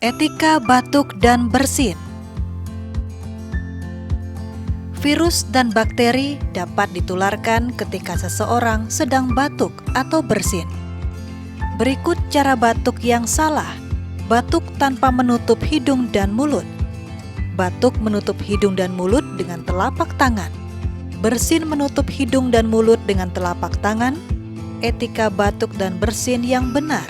Etika batuk dan bersin. Virus dan bakteri dapat ditularkan ketika seseorang sedang batuk atau bersin. Berikut cara batuk yang salah. Batuk tanpa menutup hidung dan mulut. Batuk menutup hidung dan mulut dengan telapak tangan. Bersin menutup hidung dan mulut dengan telapak tangan. Etika batuk dan bersin yang benar.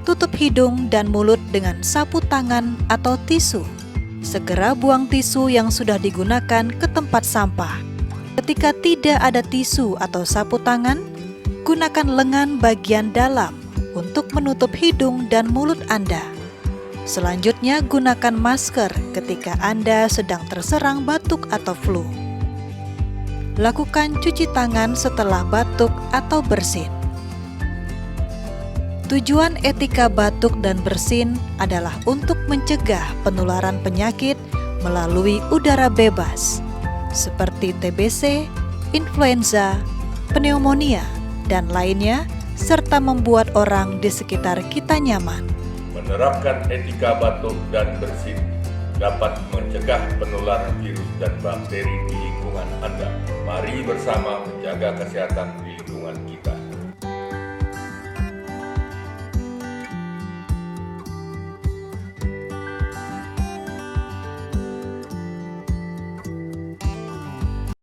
Tutup hidung dan mulut dengan sapu tangan atau tisu. Segera buang tisu yang sudah digunakan ke tempat sampah. Ketika tidak ada tisu atau sapu tangan, gunakan lengan bagian dalam untuk menutup hidung dan mulut Anda. Selanjutnya, gunakan masker ketika Anda sedang terserang batuk atau flu. Lakukan cuci tangan setelah batuk atau bersin. Tujuan etika batuk dan bersin adalah untuk mencegah penularan penyakit melalui udara bebas, seperti TBC, influenza, pneumonia, dan lainnya, serta membuat orang di sekitar kita nyaman. Menerapkan etika batuk dan bersin dapat mencegah penularan virus dan bakteri di lingkungan Anda. Mari bersama menjaga kesehatan di lingkungan kita.